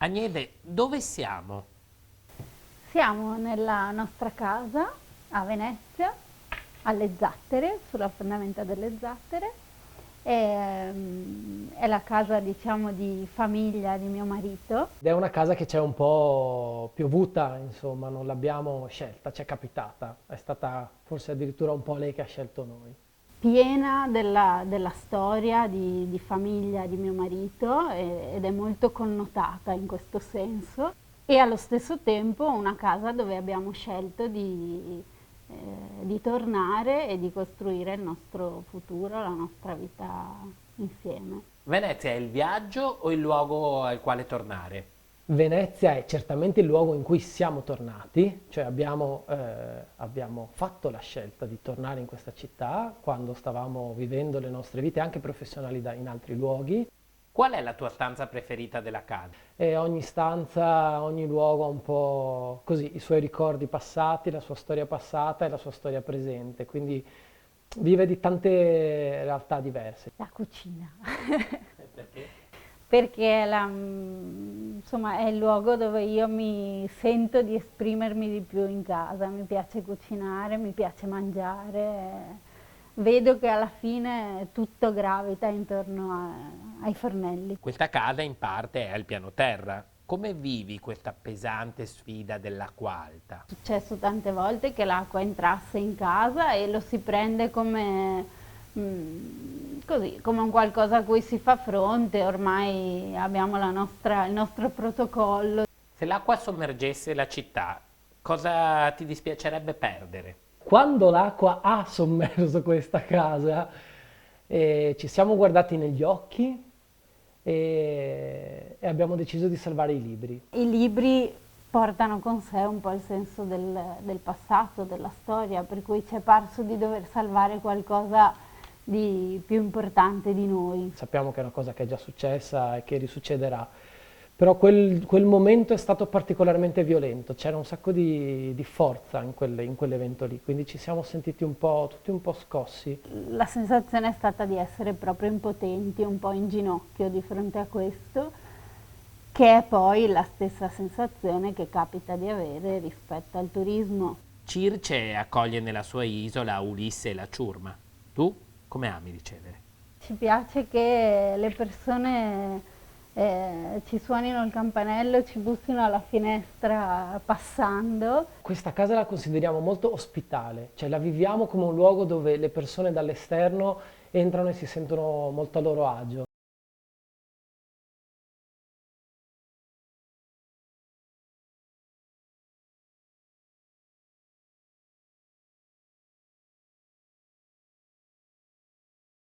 Agnese, dove siamo? Siamo nella nostra casa a Venezia, alle Zattere, sulla fondamenta delle Zattere. È la casa, diciamo, di famiglia di mio marito. Ed è una casa che c'è un po' piovuta, insomma, non l'abbiamo scelta, ci è capitata. È stata forse addirittura un po' lei che ha scelto noi. Piena della storia di famiglia di mio marito ed è molto connotata in questo senso, e allo stesso tempo una casa dove abbiamo scelto di tornare e di costruire il nostro futuro, la nostra vita insieme. Venezia è il viaggio o il luogo al quale tornare? Venezia è certamente il luogo in cui siamo tornati, cioè abbiamo fatto la scelta di tornare in questa città quando stavamo vivendo le nostre vite anche professionali in altri luoghi. Qual è la tua stanza preferita della casa? E ogni stanza, ogni luogo ha un po' così, i suoi ricordi passati, la sua storia passata e la sua storia presente, quindi vive di tante realtà diverse. La cucina. Perché? Perché insomma, è il luogo dove io mi sento di esprimermi di più in casa. Mi piace cucinare, mi piace mangiare. Vedo che alla fine tutto gravita intorno ai fornelli. Questa casa in parte è al piano terra. Come vivi questa pesante sfida dell'acqua alta? È successo tante volte che l'acqua entrasse in casa e lo si prende come, così, come un qualcosa a cui si fa fronte. Ormai abbiamo il nostro protocollo. Se l'acqua sommergesse la città, cosa ti dispiacerebbe perdere? Quando l'acqua ha sommerso questa casa, ci siamo guardati negli occhi e abbiamo deciso di salvare i libri. I libri portano con sé un po' il senso del passato, della storia, per cui ci è parso di dover salvare qualcosa di più importante di noi. Sappiamo che è una cosa che è già successa e che risuccederà, però quel momento è stato particolarmente violento, c'era un sacco di forza in quell'evento lì, quindi ci siamo sentiti tutti un po' scossi. La sensazione è stata di essere proprio impotenti, un po' in ginocchio di fronte a questo, che è poi la stessa sensazione che capita di avere rispetto al turismo. Circe accoglie nella sua isola Ulisse e la ciurma. Tu come ami ricevere? Ci piace che le persone ci suonino il campanello, ci bussino alla finestra passando. Questa casa la consideriamo molto ospitale, cioè la viviamo come un luogo dove le persone dall'esterno entrano e si sentono molto a loro agio.